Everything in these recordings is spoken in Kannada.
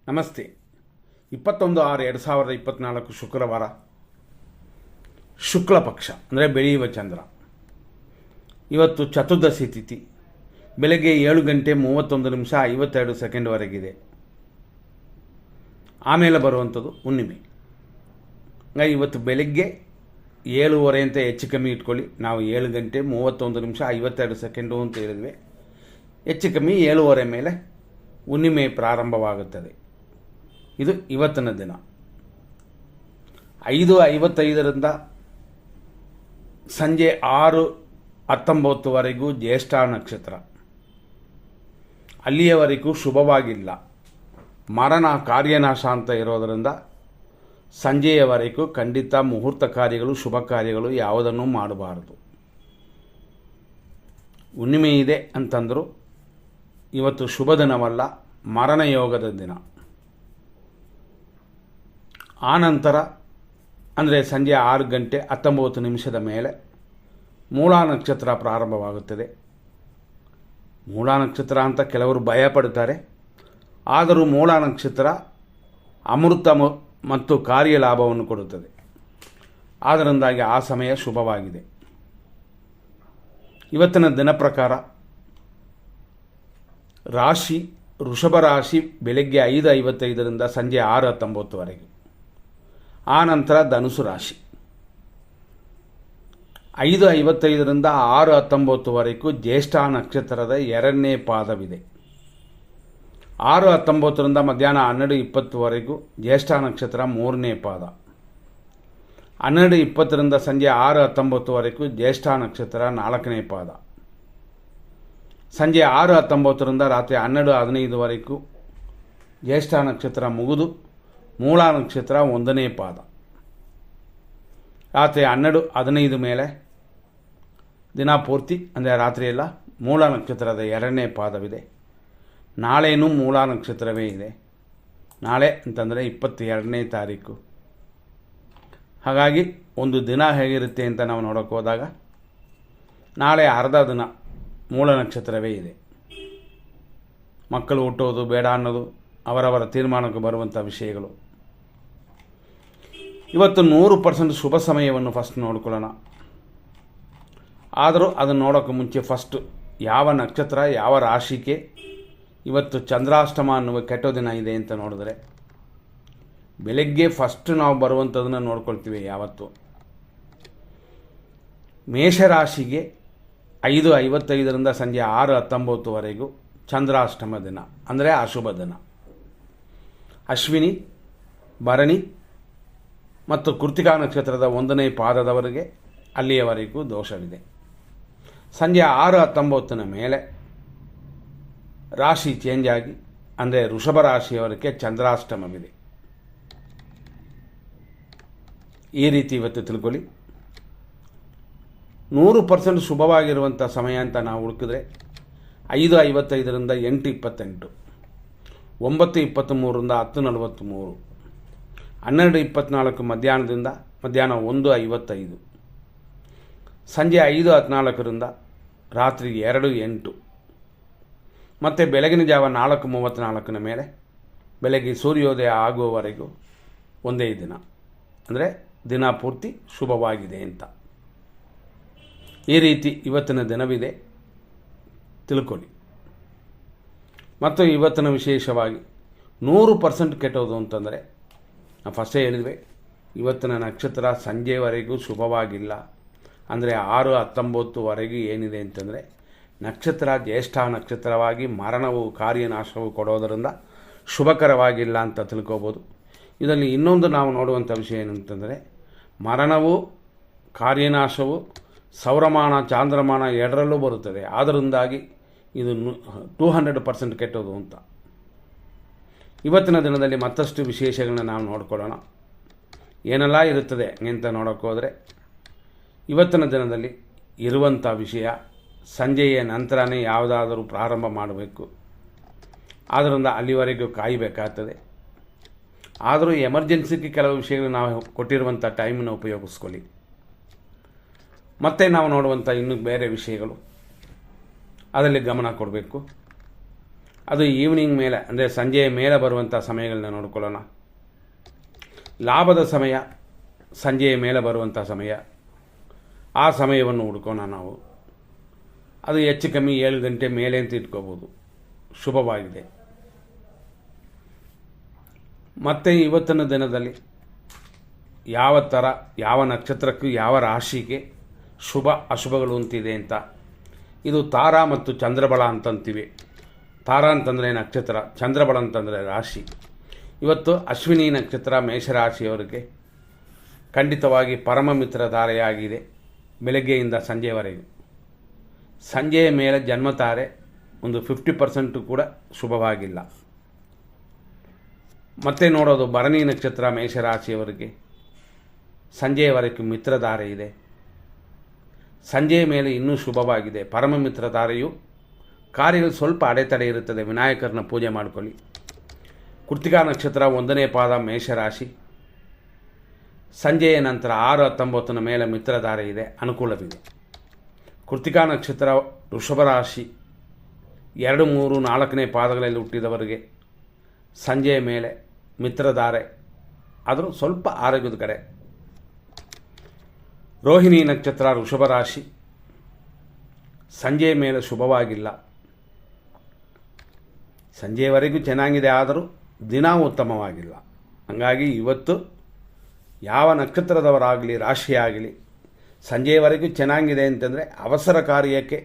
ನಮಸ್ತೆ. 21/6/2024 ಶುಕ್ರವಾರ, ಶುಕ್ಲ ಪಕ್ಷ ಅಂದರೆ ಬೆಳೆಯುವ ಚಂದ್ರ. ಇವತ್ತು ಚತುರ್ದಶಿ ತಿಥಿ. ಬೆಳಗ್ಗೆ 7:31:52 ಆಮೇಲೆ ಬರುವಂಥದ್ದು ಹುಣ್ಣಿಮೆ. ಇವತ್ತು ಬೆಳಗ್ಗೆ 7:30 ಅಂತ ಹೆಚ್ಚು ಕಮ್ಮಿ ಇಟ್ಕೊಳ್ಳಿ. ನಾವು 7:31:52 ಅಂತ ಹೇಳಿದ್ವಿ. ಹೆಚ್ಚು ಕಮ್ಮಿ 7:30 ಮೇಲೆ ಹುಣ್ಣಿಮೆ ಪ್ರಾರಂಭವಾಗುತ್ತದೆ. ಇದು ಇವತ್ತಿನ ದಿನ. 5:55 ಸಂಜೆ 6:19 ಜ್ಯೇಷ್ಠ ನಕ್ಷತ್ರ. ಅಲ್ಲಿಯವರೆಗೂ ಶುಭವಾಗಿಲ್ಲ. ಮರಣ ಕಾರ್ಯನಾಶ ಅಂತ ಇರೋದರಿಂದ ಸಂಜೆಯವರೆಗೂ ಖಂಡಿತ ಮುಹೂರ್ತ ಕಾರ್ಯಗಳು, ಶುಭ ಕಾರ್ಯಗಳು ಯಾವುದನ್ನು ಮಾಡಬಾರದು. ಹುಣ್ಣಿಮೆ ಇದೆ ಅಂತಂದರೂ ಇವತ್ತು ಶುಭ ದಿನವಲ್ಲ, ಮರಣ ಯೋಗದ ದಿನ. ಆನಂತರ ಅಂದರೆ ಸಂಜೆ 6:19 ಮೇಲೆ ಮೂಲ ನಕ್ಷತ್ರ ಪ್ರಾರಂಭವಾಗುತ್ತದೆ. ಮೂಲ ನಕ್ಷತ್ರ ಅಂತ ಕೆಲವರು ಭಯ ಪಡ್ತಾರೆ. ಆದರೂ ಮೂಲ ನಕ್ಷತ್ರ ಅಮೃತ ಮತ್ತು ಕಾರ್ಯಲಾಭವನ್ನು ಕೊಡುತ್ತದೆ. ಆದ್ದರಿಂದಾಗಿ ಆ ಸಮಯ ಶುಭವಾಗಿದೆ. ಇವತ್ತಿನ ದಿನ ಪ್ರಕಾರ ರಾಶಿ ವೃಷಭ ರಾಶಿ ಬೆಳಗ್ಗೆ 5:55 ಸಂಜೆ 6:19. ಆನಂತರ ಧನುಸು ರಾಶಿ 5:55 6:19 ಜ್ಯೇಷ್ಠ ನಕ್ಷತ್ರದ 2ನೇ ಪಾದವಿದೆ. 6:19 ಮಧ್ಯಾಹ್ನ 12:20 ಜ್ಯೇಷ್ಠ ನಕ್ಷತ್ರ 3ನೇ ಪಾದ. 12:20 ಸಂಜೆ 6:19 ಜ್ಯೇಷ್ಠ ನಕ್ಷತ್ರ 4ನೇ ಪಾದ. ಸಂಜೆ 6:19 ರಾತ್ರಿ 12:15 ಜ್ಯೇಷ್ಠ ನಕ್ಷತ್ರ ಮುಗಿದು ಮೂಲ ನಕ್ಷತ್ರ 1ನೇ ಪಾದ. ರಾತ್ರಿ 12:15 ಮೇಲೆ ದಿನ ಪೂರ್ತಿ ಅಂದರೆ ರಾತ್ರಿಯೆಲ್ಲ ಮೂಲ ನಕ್ಷತ್ರದ 2ನೇ ಪಾದವಿದೆ. ನಾಳೆಯೂ ಮೂಲ ನಕ್ಷತ್ರವೇ ಇದೆ. ನಾಳೆ ಅಂತಂದರೆ 22ನೇ ತಾರೀಕು. ಹಾಗಾಗಿ ಒಂದು ದಿನ ಹೇಗಿರುತ್ತೆ ಅಂತ ನಾವು ನೋಡೋಕೆ ಹೋದಾಗ ನಾಳೆ ಅರ್ಧ ದಿನ ಮೂಲ ನಕ್ಷತ್ರವೇ ಇದೆ. ಮಕ್ಕಳು ಹುಟ್ಟೋದು ಬೇಡ ಅನ್ನೋದು ಅವರವರ ತೀರ್ಮಾನಕ್ಕೆ ಬರುವಂಥ ವಿಷಯಗಳು. ಇವತ್ತು 100% ಶುಭ ಸಮಯವನ್ನು ಫಸ್ಟ್ ನೋಡ್ಕೊಳ್ಳೋಣ. ಆದರೂ ಅದನ್ನು ನೋಡೋಕ್ಕೆ ಮುಂಚೆ ಫಸ್ಟು ಯಾವ ನಕ್ಷತ್ರ ಯಾವ ರಾಶಿಗೆ ಇವತ್ತು ಚಂದ್ರಾಷ್ಟಮ ಅನ್ನುವ ಕೆಟ್ಟ ದಿನ ಇದೆ ಅಂತ ನೋಡಿದ್ರೆ ಬೆಳಗ್ಗೆ ಫಸ್ಟ್ ನಾವು ಬರುವಂಥದ್ದನ್ನು ನೋಡ್ಕೊಳ್ತೀವಿ. ಯಾವತ್ತು ಮೇಷರಾಶಿಗೆ 5:55 ಸಂಜೆ 6:19 ಚಂದ್ರಾಷ್ಟಮ ದಿನ ಅಂದರೆ ಅಶುಭ ದಿನ. ಅಶ್ವಿನಿ, ಭರಣಿ ಮತ್ತು ಕೃತಿಕಾ ನಕ್ಷತ್ರದ 1ನೇ ಪಾದದವರೆಗೆ ಅಲ್ಲಿಯವರೆಗೂ ದೋಷವಿದೆ. ಸಂಜೆ 6:19 ಮೇಲೆ ರಾಶಿ ಚೇಂಜ್ ಆಗಿ ಅಂದರೆ ವೃಷಭ ರಾಶಿಯವರೆಗೆ ಚಂದ್ರಾಷ್ಟಮವಿದೆ. ಈ ರೀತಿ ಇವತ್ತು ತಿಳ್ಕೊಳ್ಳಿ. 100% ಶುಭವಾಗಿರುವಂಥ ಸಮಯ ಅಂತ ನಾವು ಹುಡುಕಿದ್ರೆ 5:55 8:28, 9:23 10:43, 12:24 ಮಧ್ಯಾಹ್ನದಿಂದ ಮಧ್ಯಾಹ್ನ 1:55, ಸಂಜೆ 5:14 ರಾತ್ರಿ 2:08 ಮತ್ತು ಬೆಳಗಿನ ಜಾವ 4:34 ಮೇಲೆ ಬೆಳಗ್ಗೆ ಸೂರ್ಯೋದಯ ಆಗುವವರೆಗೂ ಒಂದೇ ದಿನ. ಅಂದರೆ ದಿನ ಪೂರ್ತಿ ಶುಭವಾಗಿದೆ ಅಂತ. ಈ ರೀತಿ ಇವತ್ತಿನ ದಿನವಿದೆ, ತಿಳ್ಕೊಳ್ಳಿ. ಮತ್ತು ಇವತ್ತಿನ ವಿಶೇಷವಾಗಿ 100% ಕೆಟ್ಟೋದು ಅಂತಂದರೆ ನಾವು ಫಸ್ಟೇ ಹೇಳಿದ್ವಿ, ಇವತ್ತಿನ ನಕ್ಷತ್ರ ಸಂಜೆವರೆಗೂ ಶುಭವಾಗಿಲ್ಲ. ಅಂದರೆ 6:19 ಏನಿದೆ ಅಂತಂದರೆ ನಕ್ಷತ್ರ ಜ್ಯೇಷ್ಠ ನಕ್ಷತ್ರವಾಗಿ ಮರಣವು ಕಾರ್ಯನಾಶವು ಕೊಡೋದರಿಂದ ಶುಭಕರವಾಗಿಲ್ಲ ಅಂತ ತಿಳ್ಕೊಬೋದು. ಇದರಲ್ಲಿ ಇನ್ನೊಂದು ನಾವು ನೋಡುವಂಥ ವಿಷಯ ಏನಂತಂದರೆ ಮರಣವು ಕಾರ್ಯನಾಶವು ಸೌರಮಾನ ಚಾಂದ್ರಮಾನ ಎರಡರಲ್ಲೂ ಬರುತ್ತದೆ. ಆದ್ದರಿಂದಾಗಿ ಇದು 200% ಕೆಟ್ಟೋದು ಅಂತ. ಇವತ್ತಿನ ದಿನದಲ್ಲಿ ಮತ್ತಷ್ಟು ವಿಶೇಷಗಳನ್ನ ನಾವು ನೋಡ್ಕೊಳ್ಳೋಣ. ಏನೆಲ್ಲ ಇರುತ್ತದೆ ಅಂತ ನೋಡೋಕೆ ಹೋದರೆ ಇವತ್ತಿನ ದಿನದಲ್ಲಿ ಇರುವಂಥ ವಿಷಯ ಸಂಜೆಯ ನಂತರನೇ ಯಾವುದಾದರೂ ಪ್ರಾರಂಭ ಮಾಡಬೇಕು. ಆದ್ದರಿಂದ ಅಲ್ಲಿವರೆಗೂ ಕಾಯಬೇಕಾಗ್ತದೆ. ಆದರೂ ಎಮರ್ಜೆನ್ಸಿಗೆ ಕೆಲವು ವಿಷಯಗಳು ನಾವು ಕೊಟ್ಟಿರುವಂಥ ಟೈಮನ್ನು ಉಪಯೋಗಿಸ್ಕೊಳ್ಳಿ. ಮತ್ತೆ ನಾವು ನೋಡುವಂಥ ಇನ್ನೂ ಬೇರೆ ವಿಷಯಗಳು ಅದರಲ್ಲಿ ಗಮನ ಕೊಡಬೇಕು. ಅದು ಈವ್ನಿಂಗ್ ಮೇಲೆ ಅಂದರೆ ಸಂಜೆಯ ಮೇಲೆ ಬರುವಂಥ ಸಮಯಗಳನ್ನ ನೋಡ್ಕೊಳ್ಳೋಣ. ಲಾಭದ ಸಮಯ ಸಂಜೆಯ ಮೇಲೆ ಬರುವಂಥ ಸಮಯ, ಆ ಸಮಯವನ್ನು ಹುಡ್ಕೋಣ ನಾವು. ಅದು ಹೆಚ್ಚು ಕಮ್ಮಿ 7 ಗಂಟೆ ಮೇಲೆ ಅಂತ ಇಟ್ಕೋಬೋದು, ಶುಭವಾಗಿದೆ. ಮತ್ತು ಇವತ್ತಿನ ದಿನದಲ್ಲಿ ಯಾವ ಥರ ಯಾವ ನಕ್ಷತ್ರಕ್ಕೂ ಯಾವ ರಾಶಿಗೆ ಶುಭ ಅಶುಭಗಳು ಅಂತಿದೆ ಅಂತ, ಇದು ತಾರಾ ಮತ್ತು ಚಂದ್ರಬಲ ಅಂತಂತೀವಿ. ತಾರಾ ಅಂತಂದರೆ ನಕ್ಷತ್ರ, ಚಂದ್ರಬಲ ಅಂತಂದರೆ ರಾಶಿ. ಇವತ್ತು ಅಶ್ವಿನಿ ನಕ್ಷತ್ರ ಮೇಷರಾಶಿಯವರಿಗೆ ಖಂಡಿತವಾಗಿ ಪರಮ ಮಿತ್ರ ಧಾರೆಯಾಗಿದೆ ಬೆಳಗ್ಗೆಯಿಂದ ಸಂಜೆಯವರೆಗೂ. ಸಂಜೆಯ ಮೇಲೆ ಜನ್ಮತಾರೆ ಒಂದು 50% ಕೂಡ ಶುಭವಾಗಿಲ್ಲ. ಮತ್ತೆ ನೋಡೋದು ಭರಣಿ ನಕ್ಷತ್ರ ಮೇಷರಾಶಿಯವರಿಗೆ ಸಂಜೆಯವರೆಗೂ ಮಿತ್ರಧಾರೆ ಇದೆ. ಸಂಜೆಯ ಮೇಲೆ ಇನ್ನೂ ಶುಭವಾಗಿದೆ. ಪರಮ ಮಿತ್ರಧಾರೆಯು ಕಾರ್ಯಗಳು ಸ್ವಲ್ಪ ಅಡೆತಡೆ ಇರುತ್ತದೆ, ವಿನಾಯಕರನ್ನ ಪೂಜೆ ಮಾಡಿಕೊಳ್ಳಿ. ಕೃತಿಕಾ ನಕ್ಷತ್ರ 1ನೇ ಪಾದ ಮೇಷರಾಶಿ, ಸಂಜೆಯ ನಂತರ 6-19 ಮೇಲೆ ಮಿತ್ರಧಾರೆ ಇದೆ, ಅನುಕೂಲವಿದೆ. ಕೃತಿಕಾ ನಕ್ಷತ್ರ ವೃಷಭ ರಾಶಿ 2, 3, 4ನೇ ಪಾದಗಳಲ್ಲಿ ಹುಟ್ಟಿದವರಿಗೆ ಸಂಜೆಯ ಮೇಲೆ ಮಿತ್ರಧಾರೆ, ಆದರೂ ಸ್ವಲ್ಪ ಆರೋಗ್ಯದ ಕಡೆ. ರೋಹಿಣಿ ನಕ್ಷತ್ರ ವೃಷಭ ರಾಶಿ, ಸಂಜೆಯ ಮೇಲೆ ಶುಭವಾಗಿಲ್ಲ. ಸಂಜೆಯವರೆಗೂ ಚೆನ್ನಾಗಿದೆ, ಆದರೂ ದಿನ ಉತ್ತಮವಾಗಿಲ್ಲ. ಹಾಗಾಗಿ ಇವತ್ತು ಯಾವ ನಕ್ಷತ್ರದವರಾಗಲಿ ರಾಶಿಯಾಗಲಿ ಸಂಜೆಯವರೆಗೂ ಚೆನ್ನಾಗಿದೆ ಅಂತಂದರೆ ಅವಸರ ಕಾರ್ಯಕ್ಕೆ,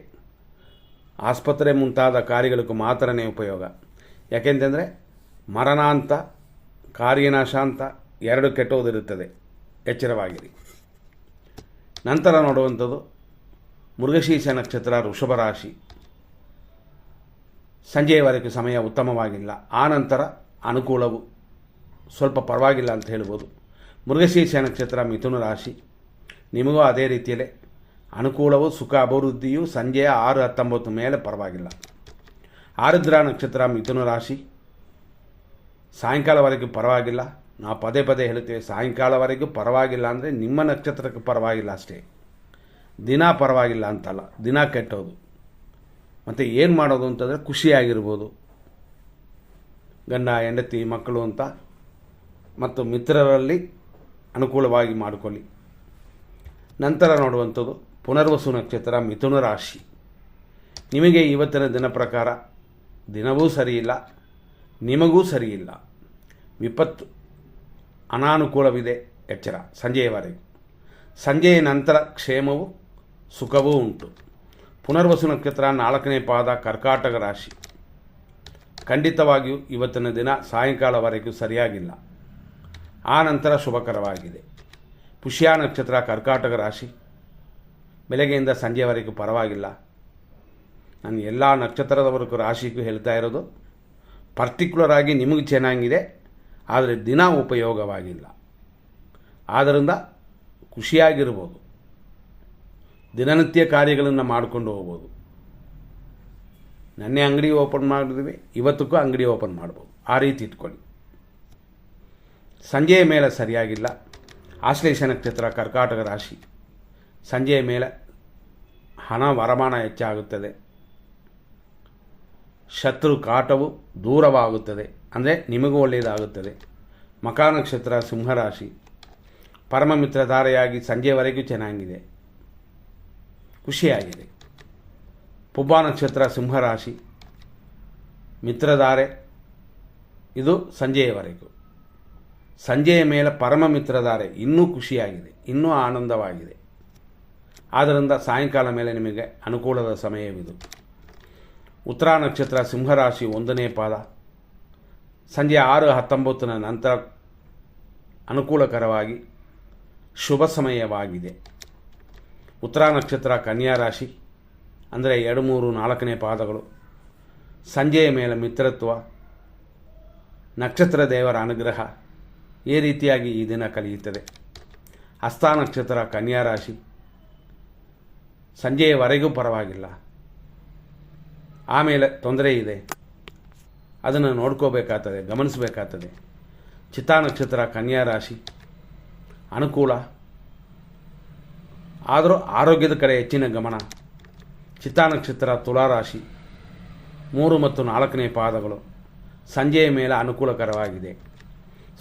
ಆಸ್ಪತ್ರೆ ಮುಂತಾದ ಕಾರ್ಯಗಳಿಗೂ ಮಾತ್ರನೇ ಉಪಯೋಗ. ಯಾಕೆಂತಂದರೆ ಮರಣಾಂತ ಕಾರ್ಯನಾಶಾಂತ 2 ಕೆಟ್ಟೋದಿರುತ್ತದೆ, ಎಚ್ಚರವಾಗಿರಿ. ನಂತರ ನೋಡುವಂಥದ್ದು ಮೃಗಶೀರ್ಷ ನಕ್ಷತ್ರ ವೃಷಭ ರಾಶಿ, ಸಂಜೆಯವರೆಗೂ ಸಮಯ ಉತ್ತಮವಾಗಿಲ್ಲ. ಆ ನಂತರ ಅನುಕೂಲವು ಸ್ವಲ್ಪ ಪರವಾಗಿಲ್ಲ ಅಂತ ಹೇಳ್ಬೋದು. ಮೃಗಶೀರ್ಷ ನಕ್ಷತ್ರ ಮಿಥುನ ರಾಶಿ, ನಿಮಗೂ ಅದೇ ರೀತಿಯಲ್ಲೇ ಅನುಕೂಲವು ಸುಖ ಅಭಿವೃದ್ಧಿಯು ಸಂಜೆಯ 6-19 ಮೇಲೆ ಪರವಾಗಿಲ್ಲ. ಆರುದ್ರ ನಕ್ಷತ್ರ ಮಿಥುನ ರಾಶಿ, ಸಾಯಂಕಾಲವರೆಗೂ ಪರವಾಗಿಲ್ಲ. ನಾವು ಪದೇ ಪದೇ ಹೇಳ್ತೇವೆ, ಸಾಯಂಕಾಲವರೆಗೂ ಪರವಾಗಿಲ್ಲ ಅಂದರೆ ನಿಮ್ಮ ನಕ್ಷತ್ರಕ್ಕೆ ಪರವಾಗಿಲ್ಲ ಅಷ್ಟೇ, ದಿನ ಪರವಾಗಿಲ್ಲ ಅಂತಲ್ಲ, ದಿನ ಕೆಟ್ಟೋದು. ಮತ್ತು ಏನು ಮಾಡೋದು ಅಂತಂದರೆ ಖುಷಿಯಾಗಿರ್ಬೋದು, ಗಂಡ ಹೆಂಡತಿ ಮಕ್ಕಳು ಅಂತ, ಮತ್ತು ಮಿತ್ರರಲ್ಲಿ ಅನುಕೂಲವಾಗಿ ಮಾಡಿಕೊಳ್ಳಿ. ನಂತರ ನೋಡುವಂಥದ್ದು ಪುನರ್ವಸು ನಕ್ಷತ್ರ ಮಿಥುನ ರಾಶಿ, ನಿಮಗೆ ಇವತ್ತಿನ ದಿನ ಪ್ರಕಾರ ದಿನವೂ ಸರಿಯಿಲ್ಲ, ನಿಮಗೂ ಸರಿಯಿಲ್ಲ. ವಿಪತ್ತು ಅನಾನುಕೂಲವಿದೆ, ಎಚ್ಚರ ಸಂಜೆಯವರೆಗೂ. ಸಂಜೆಯ ನಂತರ ಕ್ಷೇಮವು ಸುಖವೂ ಉಂಟು. ಪುನರ್ವಸು ನಕ್ಷತ್ರ 4ನೇ ಪಾದ ಕರ್ಕಾಟಕ ರಾಶಿ, ಖಂಡಿತವಾಗಿಯೂ ಇವತ್ತಿನ ದಿನ ಸಾಯಂಕಾಲವರೆಗೂ ಸರಿಯಾಗಿಲ್ಲ, ಆ ನಂತರ ಶುಭಕರವಾಗಿದೆ. ಪುಷ್ಯ ನಕ್ಷತ್ರ ಕರ್ಕಾಟಕ ರಾಶಿ, ಬೆಳಗ್ಗೆಯಿಂದ ಸಂಜೆಯವರೆಗೂ ಪರವಾಗಿಲ್ಲ. ನಾನು ಎಲ್ಲ ನಕ್ಷತ್ರದವರೆಗೂ ರಾಶಿಗೂ ಹೇಳ್ತಾ ಇರೋದು, ಪರ್ಟಿಕ್ಯುಲರ್ ಆಗಿ ನಿಮಗೆ ಚೆನ್ನಾಗಿದೆ, ಆದರೆ ದಿನ ಉಪಯೋಗವಾಗಿಲ್ಲ. ಆದ್ದರಿಂದ ಖುಷಿಯಾಗಿರ್ಬೋದು, ದಿನನಿತ್ಯ ಕಾರ್ಯಗಳನ್ನು ಮಾಡಿಕೊಂಡು ಹೋಗ್ಬೋದು. ನೆನ್ನೆ ಅಂಗಡಿ ಓಪನ್ ಮಾಡಿದ್ವಿ, ಇವತ್ತಕ್ಕೂ ಅಂಗಡಿ ಓಪನ್ ಮಾಡ್ಬೋದು, ಆ ರೀತಿ ಇಟ್ಕೊಳ್ಳಿ. ಸಂಜೆಯ ಮೇಲೆ ಸರಿಯಾಗಿಲ್ಲ. ಆಶ್ಲೇಷ ನಕ್ಷತ್ರ ಕರ್ಕಾಟಕ ರಾಶಿ, ಸಂಜೆಯ ಮೇಲೆ ಹಣ ವರಮಾನ ಹೆಚ್ಚಾಗುತ್ತದೆ, ಶತ್ರು ಕಾಟವು ದೂರವಾಗುತ್ತದೆ, ಅಂದರೆ ನಿಮಗೂ ಒಳ್ಳೆಯದಾಗುತ್ತದೆ. ಮಕಾ ನಕ್ಷತ್ರ ಸಿಂಹರಾಶಿ, ಪರಮ ಮಿತ್ರಧಾರೆಯಾಗಿ ಸಂಜೆಯವರೆಗೂ ಚೆನ್ನಾಗಿದೆ, ಖುಷಿಯಾಗಿದೆ. ಪುಬ್ಬ ನಕ್ಷತ್ರ ಸಿಂಹರಾಶಿ, ಮಿತ್ರಧಾರೆ, ಇದು ಸಂಜೆಯವರೆಗೂ. ಸಂಜೆಯ ಮೇಲೆ ಪರಮ ಮಿತ್ರಧಾರೆ, ಇನ್ನೂ ಖುಷಿಯಾಗಿದೆ, ಇನ್ನೂ ಆನಂದವಾಗಿದೆ. ಆದ್ದರಿಂದ ಸಾಯಂಕಾಲ ಮೇಲೆ ನಿಮಗೆ ಅನುಕೂಲದ ಸಮಯವಿದು. ಉತ್ತರ ನಕ್ಷತ್ರ ಸಿಂಹರಾಶಿ 1ನೇ ಪಾದ, ಸಂಜೆ 6-19 ನಂತರ ಅನುಕೂಲಕರವಾಗಿ ಶುಭ ಸಮಯವಾಗಿದೆ. ಉತ್ತರ ನಕ್ಷತ್ರ ಕನ್ಯಾ ರಾಶಿ, ಅಂದರೆ 2, 3, 4ನೇ ಪಾದಗಳು, ಸಂಜೆಯ ಮೇಲೆ ಮಿತ್ರತ್ವ, ನಕ್ಷತ್ರ ದೇವರ ಅನುಗ್ರಹ, ಈ ರೀತಿಯಾಗಿ ಈ ದಿನ ಕಳೆಯುತ್ತದೆ. ಹಸ್ತ ನಕ್ಷತ್ರ ಕನ್ಯಾ ರಾಶಿ, ಸಂಜೆಯವರೆಗೂ ಪರವಾಗಿಲ್ಲ, ಆಮೇಲೆ ತೊಂದರೆ ಇದೆ, ಅದನ್ನು ನೋಡ್ಕೋಬೇಕಾಗ್ತದೆ, ಗಮನಿಸಬೇಕಾಗ್ತದೆ. ಚಿತ್ತಾ ನಕ್ಷತ್ರ ಕನ್ಯಾ ರಾಶಿ, ಅನುಕೂಲ, ಆದರೂ ಆರೋಗ್ಯದ ಕಡೆ ಹೆಚ್ಚಿನ ಗಮನ. ಚಿತ್ತಾ ನಕ್ಷತ್ರ ತುಲಾ ರಾಶಿ, 3 ಮತ್ತು 4ನೇ ಪಾದಗಳು ಸಂಜೆಯ ಮೇಲೆ ಅನುಕೂಲಕರವಾಗಿದೆ.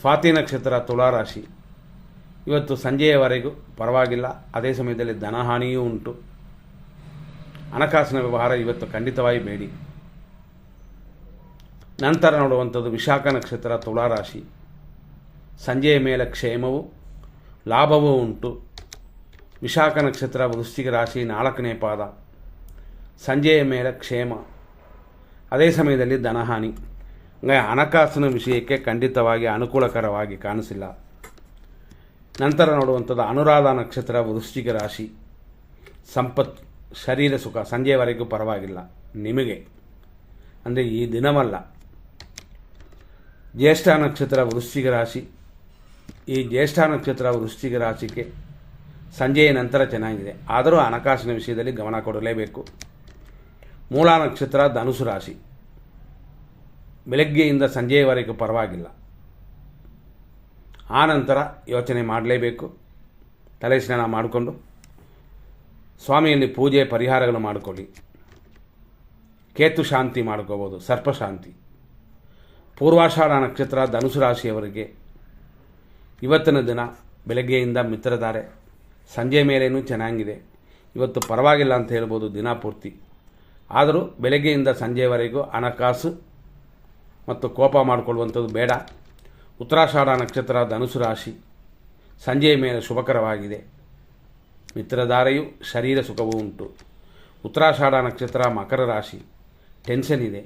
ಸ್ವಾತಿ ನಕ್ಷತ್ರ ತುಲಾರಾಶಿ, ಇವತ್ತು ಸಂಜೆಯವರೆಗೂ ಪರವಾಗಿಲ್ಲ. ಅದೇ ಸಮಯದಲ್ಲಿ ಧನಹಾನಿಯೂ ಉಂಟು. ಹಣಕಾಸಿನ ವ್ಯವಹಾರ ಇವತ್ತು ಖಂಡಿತವಾಗಿ ಬೇಡಿ. ನಂತರ ನೋಡುವಂಥದ್ದು ವಿಶಾಖ ನಕ್ಷತ್ರ ತುಲಾರಾಶಿ, ಸಂಜೆಯ ಮೇಲೆ ಕ್ಷೇಮವು ಲಾಭವೂ ಉಂಟು. ವಿಶಾಖ ನಕ್ಷತ್ರ ವೃಶ್ಚಿಕ ರಾಶಿ 4ನೇ ಪಾದ, ಸಂಜೆಯ ಮೇಲೆ ಕ್ಷೇಮ, ಅದೇ ಸಮಯದಲ್ಲಿ ಧನಹಾನಿ. ಹಣಕಾಸಿನ ವಿಷಯಕ್ಕೆ ಖಂಡಿತವಾಗಿ ಅನುಕೂಲಕರವಾಗಿ ಕಾಣಿಸಿಲ್ಲ. ನಂತರ ನೋಡುವಂಥದ್ದು ಅನುರಾಧ ನಕ್ಷತ್ರ ವೃಶ್ಚಿಕ ರಾಶಿ, ಸಂಪತ್ತು ಶರೀರ ಸುಖ ಸಂಜೆಯವರೆಗೂ ಪರವಾಗಿಲ್ಲ ನಿಮಗೆ, ಅಂದರೆ ಈ ದಿನವಲ್ಲ. ಜ್ಯೇಷ್ಠ ನಕ್ಷತ್ರ ವೃಶ್ಚಿಕ ರಾಶಿ, ಈ ಜ್ಯೇಷ್ಠ ನಕ್ಷತ್ರ ವೃಶ್ಚಿಕ ರಾಶಿಗೆ ಸಂಜೆಯ ನಂತರ ಚೆನ್ನಾಗಿದೆ, ಆದರೂ ಹಣಕಾಸಿನ ವಿಷಯದಲ್ಲಿ ಗಮನ ಕೊಡಲೇಬೇಕು. ಮೂಲ ನಕ್ಷತ್ರ ಧನುಸು ರಾಶಿ, ಬೆಳಗ್ಗೆಯಿಂದ ಸಂಜೆಯವರೆಗೂ ಪರವಾಗಿಲ್ಲ, ಆ ನಂತರ ಯೋಚನೆ ಮಾಡಲೇಬೇಕು. ತಲೆ ಸ್ನಾನ ಮಾಡಿಕೊಂಡು ಸ್ವಾಮಿಯಲ್ಲಿ ಪೂಜೆ ಪರಿಹಾರಗಳು ಮಾಡಿಕೊಳ್ಳಿ. ಕೇತು ಶಾಂತಿ ಮಾಡ್ಕೋಬೋದು, ಸರ್ಪ ಶಾಂತಿ. ಪೂರ್ವಾಷಾಢ ನಕ್ಷತ್ರ ಧನುಸು ರಾಶಿಯವರಿಗೆ ಇವತ್ತಿನ ದಿನ ಬೆಳಗ್ಗೆಯಿಂದ ಮಿತ್ರಧಾರೆ, ಸಂಜೆ ಮೇಲೇನೂ ಚೆನ್ನಾಗಿದೆ. ಇವತ್ತು ಪರವಾಗಿಲ್ಲ ಅಂತ ಹೇಳ್ಬೋದು ದಿನ ಪೂರ್ತಿ. ಆದರೂ ಬೆಳಗ್ಗೆಯಿಂದ ಸಂಜೆಯವರೆಗೂ ಹಣಕಾಸು ಮತ್ತು ಕೋಪ ಮಾಡಿಕೊಳ್ಳುವಂಥದ್ದು ಬೇಡ. ಉತ್ತರಾಷಾಢ ನಕ್ಷತ್ರ ಧನುಸು ರಾಶಿ, ಸಂಜೆಯ ಮೇಲೆ ಶುಭಕರವಾಗಿದೆ. ಮಿತ್ರಧಾರೆಯು ಶರೀರ ಸುಖವೂ ಉಂಟು. ಉತ್ತರಾಷಾಢ ನಕ್ಷತ್ರ ಮಕರ ರಾಶಿ, ಟೆನ್ಷನ್ ಇದೆ,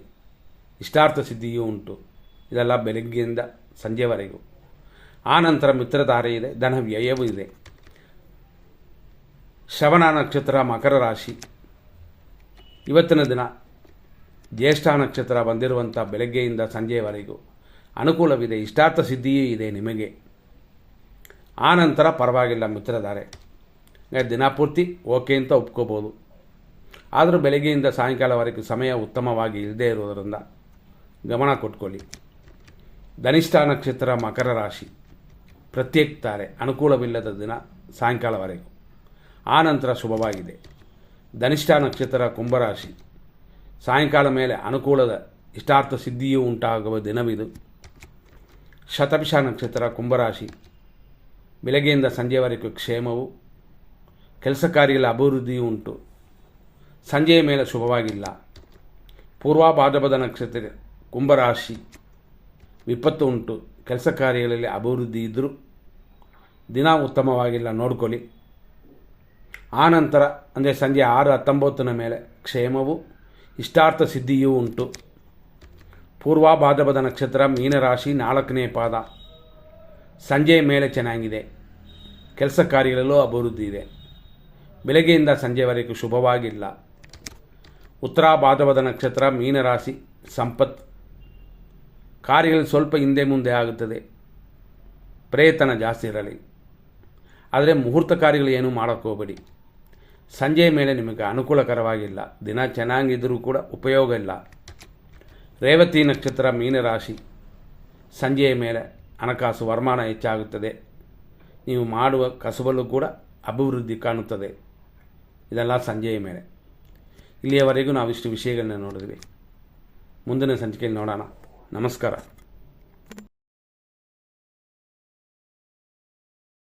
ಇಷ್ಟಾರ್ಥ ಸಿದ್ಧಿಯೂ ಉಂಟು. ಇದೆಲ್ಲ ಬೆಳಗ್ಗೆಯಿಂದ ಸಂಜೆವರೆಗೂ. ಆ ನಂತರ ಮಿತ್ರಧಾರೆ ಇದೆ, ಧನ ವ್ಯಯವೂ ಇದೆ. ಶ್ರವಣ ನಕ್ಷತ್ರ ಮಕರ ರಾಶಿ, ಇವತ್ತಿನ ದಿನ ಜ್ಯೇಷ್ಠ ನಕ್ಷತ್ರ ಬಂದಿರುವಂಥ ಬೆಳಗ್ಗೆಯಿಂದ ಸಂಜೆಯವರೆಗೂ ಅನುಕೂಲವಿದೆ, ಇಷ್ಟಾರ್ಥ ಸಿದ್ಧಿಯೂ ಇದೆ ನಿಮಗೆ. ಆ ನಂತರ ಪರವಾಗಿಲ್ಲ ಮಿತ್ರಧಾರೆ, ದಿನ ಪೂರ್ತಿ ಓಕೆ ಅಂತ ಒಪ್ಕೋಬೋದು. ಆದರೂ ಬೆಳಗ್ಗೆಯಿಂದ ಸಾಯಂಕಾಲವರೆಗೂ ಸಮಯ ಉತ್ತಮವಾಗಿ ಇಲ್ಲದೇ ಇರೋದರಿಂದ ಗಮನ ಕೊಟ್ಕೊಳ್ಳಿ. ಧನಿಷ್ಠ ನಕ್ಷತ್ರ ಮಕರ ರಾಶಿ, ಪ್ರತ್ಯೇಕ ತಾರೆ, ಅನುಕೂಲವಿಲ್ಲದ ದಿನ ಸಾಯಂಕಾಲವರೆಗೂ, ಆ ನಂತರ ಶುಭವಾಗಿದೆ. ಧನಿಷ್ಠ ನಕ್ಷತ್ರ ಕುಂಭರಾಶಿ, ಸಾಯಂಕಾಲ ಮೇಲೆ ಅನುಕೂಲದ ಇಷ್ಟಾರ್ಥ ಸಿದ್ಧಿಯೂ ಉಂಟಾಗುವ ದಿನವಿದು. ಶತಭಿಷ ನಕ್ಷತ್ರ ಕುಂಭರಾಶಿ, ಬೆಳಗ್ಗೆಯಿಂದ ಸಂಜೆಯವರೆಗೂ ಕ್ಷೇಮವು, ಕೆಲಸ ಕಾರ್ಯಗಳ ಅಭಿವೃದ್ಧಿಯೂ ಉಂಟು. ಸಂಜೆಯ ಮೇಲೆ ಶುಭವಾಗಿಲ್ಲ. ಪೂರ್ವಭಾದ್ರಪದ ನಕ್ಷತ್ರ ಕುಂಭರಾಶಿ, ವಿಪತ್ತು ಉಂಟು. ಕೆಲಸ ಕಾರ್ಯಗಳಲ್ಲಿ ಅಭಿವೃದ್ಧಿ ಇದ್ದರೂ ದಿನ ಉತ್ತಮವಾಗಿಲ್ಲ, ನೋಡ್ಕೊಳ್ಳಿ. ಆ ನಂತರ ಅಂದರೆ ಸಂಜೆ 6:19 ಮೇಲೆ ಕ್ಷೇಮವು, ಇಷ್ಟಾರ್ಥ ಸಿದ್ಧಿಯೂ ಉಂಟು. ಪೂರ್ವಭಾದ್ರಪದ ನಕ್ಷತ್ರ ಮೀನರಾಶಿ 4ನೇ ಪಾದ, ಸಂಜೆಯ ಮೇಲೆ ಚೆನ್ನಾಗಿದೆ. ಕೆಲಸ ಕಾರ್ಯಗಳಲ್ಲೂ ಅಭಿವೃದ್ಧಿ ಇದೆ. ಬೆಳಗ್ಗೆಯಿಂದ ಸಂಜೆವರೆಗೂ ಶುಭವಾಗಿಲ್ಲ. ಉತ್ತರಾಭಾದ್ರಪದ ನಕ್ಷತ್ರ ಮೀನರಾಶಿ, ಸಂಪತ್ತು ಕಾರ್ಯಗಳು ಸ್ವಲ್ಪ ಹಿಂದೆ ಮುಂದೆ ಆಗುತ್ತದೆ, ಪ್ರಯತ್ನ ಜಾಸ್ತಿ ಇರಲಿ. ಆದರೆ ಮುಹೂರ್ತ ಕಾರ್ಯಗಳು ಏನೂ ಮಾಡೋಕ್ಕೆ ಹೋಗಬೇಡಿ. ಸಂಜೆಯ ಮೇಲೆ ನಿಮಗೆ ಅನುಕೂಲಕರವಾಗಿಲ್ಲ. ದಿನ ಚೆನ್ನಾಗಿದ್ದರೂ ಕೂಡ ಉಪಯೋಗ ಇಲ್ಲ. ರೇವತಿ ನಕ್ಷತ್ರ ಮೀನರಾಶಿ, ಸಂಜೆಯ ಮೇಲೆ ಹಣಕಾಸು ವರಮಾನ ಹೆಚ್ಚಾಗುತ್ತದೆ. ನೀವು ಮಾಡುವ ಕಸುಬಲ್ಲೂ ಕೂಡ ಅಭಿವೃದ್ಧಿ ಕಾಣುತ್ತದೆ. ಇದೆಲ್ಲ ಸಂಜೆಯ ಮೇಲೆ. ಇಲ್ಲಿಯವರೆಗೂ ನಾವಿಷ್ಟು ವಿಷಯಗಳನ್ನ ನೋಡಿದ್ವಿ. ಮುಂದಿನ ಸಂಚಿಕೆಯಲ್ಲಿ ನೋಡೋಣ. ನಮಸ್ಕಾರ.